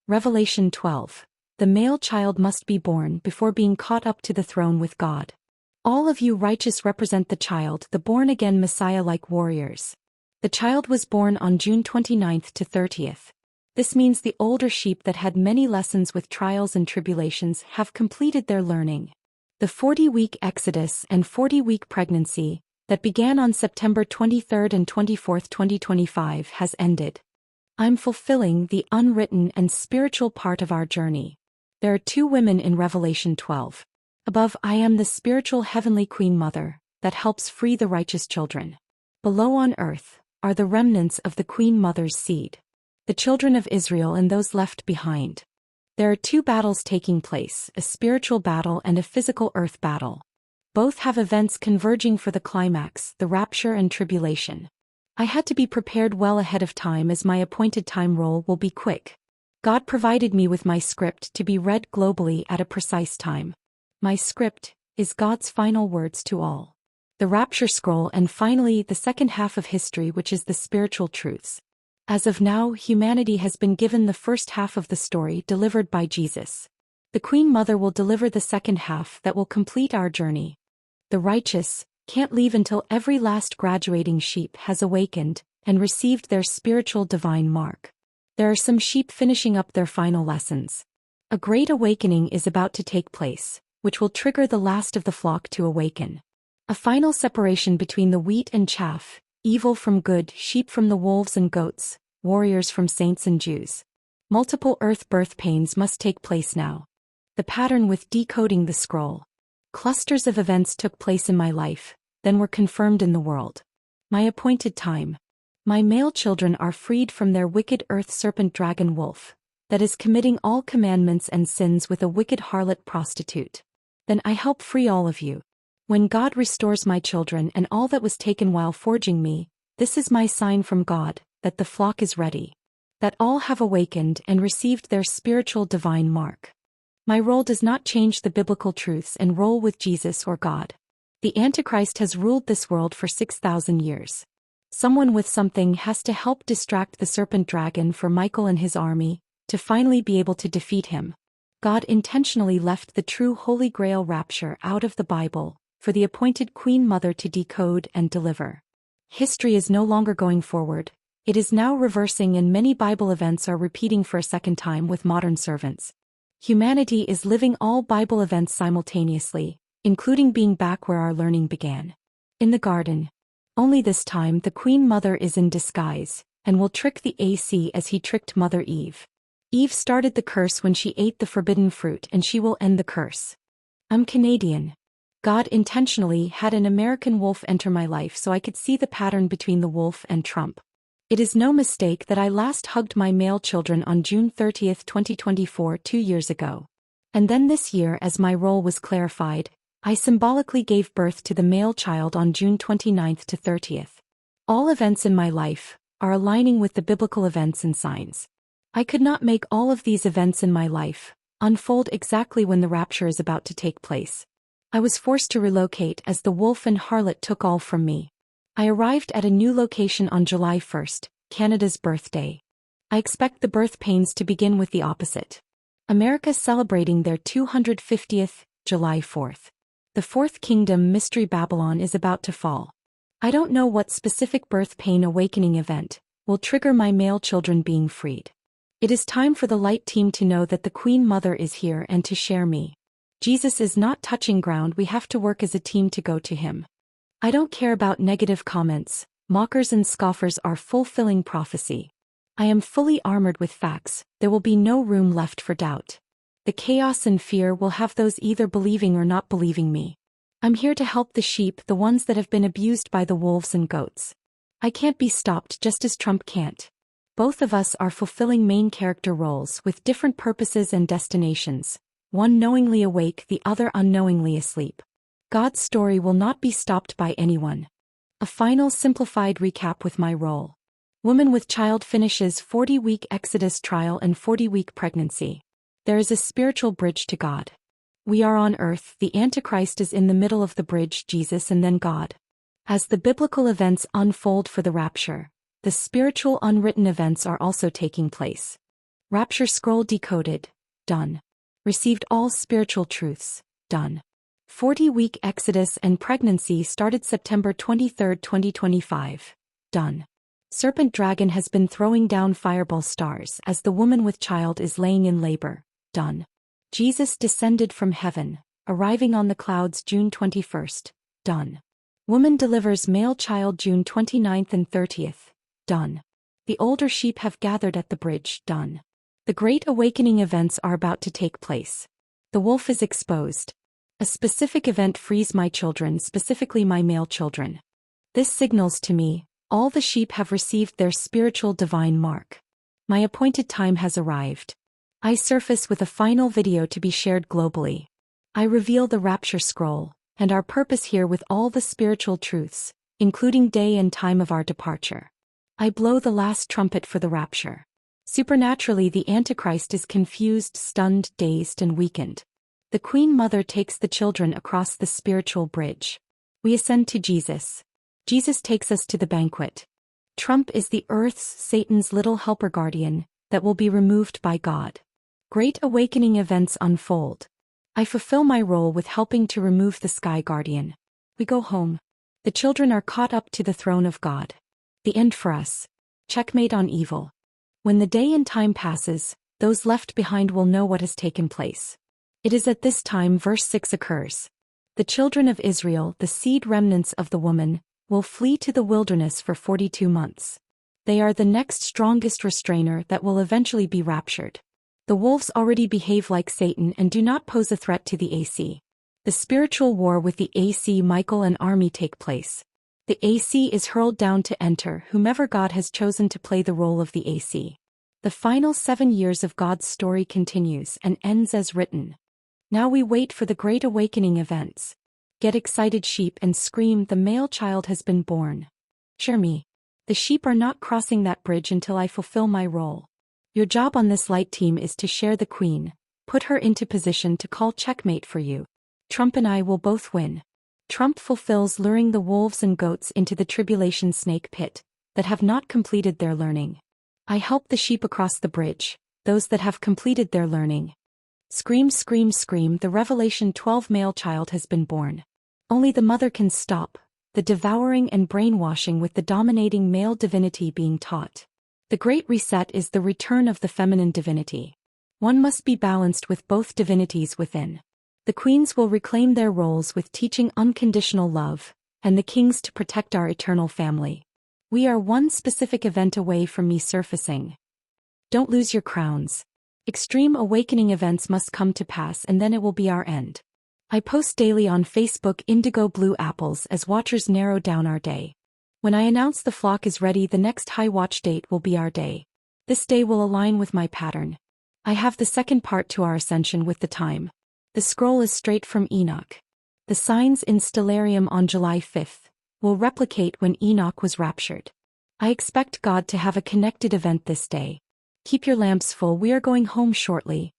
Revelation 12. The male child must be born before being caught up to the throne with God. All of you righteous represent the child, the born-again Messiah-like warriors. The child was born on June 29th to 30th. This means the older sheep that had many lessons with trials and tribulations have completed their learning. The 40-week Exodus and 40-week pregnancy that began on September 23rd and 24th, 2025 has ended. I'm fulfilling the unwritten and spiritual part of our journey. There are two women in Revelation 12. Above, I am the spiritual heavenly Queen Mother that helps free the righteous children. Below on earth are the remnants of the Queen Mother's seed, the children of Israel and those left behind. There are two battles taking place, a spiritual battle and a physical earth battle. Both have events converging for the climax, the rapture and tribulation. I had to be prepared well ahead of time as my appointed time roll will be quick. God provided me with my script to be read globally at a precise time. My script is God's final words to all. The rapture scroll and finally the second half of history, which is the spiritual truths. As of now, humanity has been given the first half of the story delivered by Jesus. The Queen Mother will deliver the second half that will complete our journey. The righteous can't leave until every last graduating sheep has awakened and received their spiritual divine mark. There are some sheep finishing up their final lessons. A great awakening is about to take place, which will trigger the last of the flock to awaken. A final separation between the wheat and chaff, evil from good, sheep from the wolves and goats, warriors from saints and Jews. Multiple earth birth pains must take place now. The pattern with decoding the scroll. Clusters of events took place in my life, then were confirmed in the world. My appointed time. My male children are freed from their wicked earth serpent dragon wolf, that is committing all commandments and sins with a wicked harlot prostitute. Then I help free all of you. When God restores my children and all that was taken while forging me, this is my sign from God, that the flock is ready. That all have awakened and received their spiritual divine mark. My role does not change the biblical truths and role with Jesus or God. The Antichrist has ruled this world for 6,000 years. Someone with something has to help distract the serpent dragon for Michael and his army, to finally be able to defeat him. God intentionally left the true Holy Grail rapture out of the Bible, for the appointed Queen Mother to decode and deliver. History is no longer going forward, it is now reversing, and many Bible events are repeating for a second time with modern servants. Humanity is living all Bible events simultaneously, including being back where our learning began. In the garden. Only this time the Queen Mother is in disguise, and will trick the AC as he tricked Mother Eve. Eve started the curse when she ate the forbidden fruit, and she will end the curse. I'm Canadian. God intentionally had an American wolf enter my life so I could see the pattern between the wolf and Trump. It is no mistake that I last hugged my male children on June 30th, 2024, 2 years ago. And then this year, as my role was clarified, I symbolically gave birth to the male child on June 29th to 30th. All events in my life are aligning with the biblical events and signs. I could not make all of these events in my life unfold exactly when the rapture is about to take place. I was forced to relocate as the wolf and harlot took all from me. I arrived at a new location on July 1st, Canada's birthday. I expect the birth pains to begin with the opposite. America celebrating their 250th, July 4th. The fourth kingdom mystery Babylon is about to fall. I don't know what specific birth pain awakening event will trigger my male children being freed. It is time for the light team to know that the Queen Mother is here and to share me. Jesus is not touching ground, we have to work as a team to go to him. I don't care about negative comments, mockers and scoffers are fulfilling prophecy. I am fully armored with facts, there will be no room left for doubt. The chaos and fear will have those either believing or not believing me. I'm here to help the sheep, the ones that have been abused by the wolves and goats. I can't be stopped just as Trump can't. Both of us are fulfilling main character roles with different purposes and destinations, one knowingly awake, the other unknowingly asleep. God's story will not be stopped by anyone. A final simplified recap with my role. Woman with child finishes 40-week Exodus trial and 40-week pregnancy. There is a spiritual bridge to God. We are on earth, the Antichrist is in the middle of the bridge, Jesus and then God. As the biblical events unfold for the rapture, the spiritual unwritten events are also taking place. Rapture scroll decoded. Done. Received all spiritual truths. Done. 40-week Exodus and pregnancy started September 23, 2025. Done. Serpent dragon has been throwing down fireball stars as the woman with child is laying in labor. Done. Jesus descended from heaven, arriving on the clouds June 21st. Done. Woman delivers male child June 29th and 30th. Done. The older sheep have gathered at the bridge. Done. The Great Awakening events are about to take place. The wolf is exposed. A specific event frees my children, specifically my male children. This signals to me, all the sheep have received their spiritual divine mark. My appointed time has arrived. I surface with a final video to be shared globally. I reveal the Rapture scroll, and our purpose here with all the spiritual truths, including day and time of our departure. I blow the last trumpet for the rapture. Supernaturally, the Antichrist is confused, stunned, dazed, and weakened. The Queen Mother takes the children across the spiritual bridge. We ascend to Jesus. Jesus takes us to the banquet. Trump is the earth's, Satan's little helper guardian, that will be removed by God. Great Awakening events unfold. I fulfill my role with helping to remove the sky guardian. We go home. The children are caught up to the throne of God. The end for us. Checkmate on evil. When the day and time passes, those left behind will know what has taken place. It is at this time verse 6 occurs. The children of Israel, the seed remnants of the woman, will flee to the wilderness for 42 months. They are the next strongest restrainer that will eventually be raptured. The wolves already behave like Satan and do not pose a threat to the AC. The spiritual war with the AC Michael and army take place. The AC is hurled down to enter whomever God has chosen to play the role of the AC. The final 7 years of God's story continues and ends as written. Now we wait for the Great Awakening events. Get excited, sheep, and scream, the male child has been born. Share me. The sheep are not crossing that bridge until I fulfill my role. Your job on this light team is to share the queen, put her into position to call checkmate for you. Trump and I will both win. Trump fulfills luring the wolves and goats into the tribulation snake pit, that have not completed their learning. I help the sheep across the bridge, those that have completed their learning. Scream, scream, scream, the Revelation 12 male child has been born. Only the mother can stop the devouring and brainwashing with the dominating male divinity being taught. The Great Reset is the return of the feminine divinity. One must be balanced with both divinities within. The queens will reclaim their roles with teaching unconditional love, and the kings to protect our eternal family. We are one specific event away from me surfacing. Don't lose your crowns. Extreme awakening events must come to pass, and then it will be our end. I post daily on Facebook indigo blue apples as watchers narrow down our day. When I announce the flock is ready, the next high watch date will be our day. This day will align with my pattern. I have the second part to our ascension with the time. The scroll is straight from Enoch. The signs in Stellarium on July 5th will replicate when Enoch was raptured. I expect God to have a connected event this day. Keep your lamps full, we are going home shortly.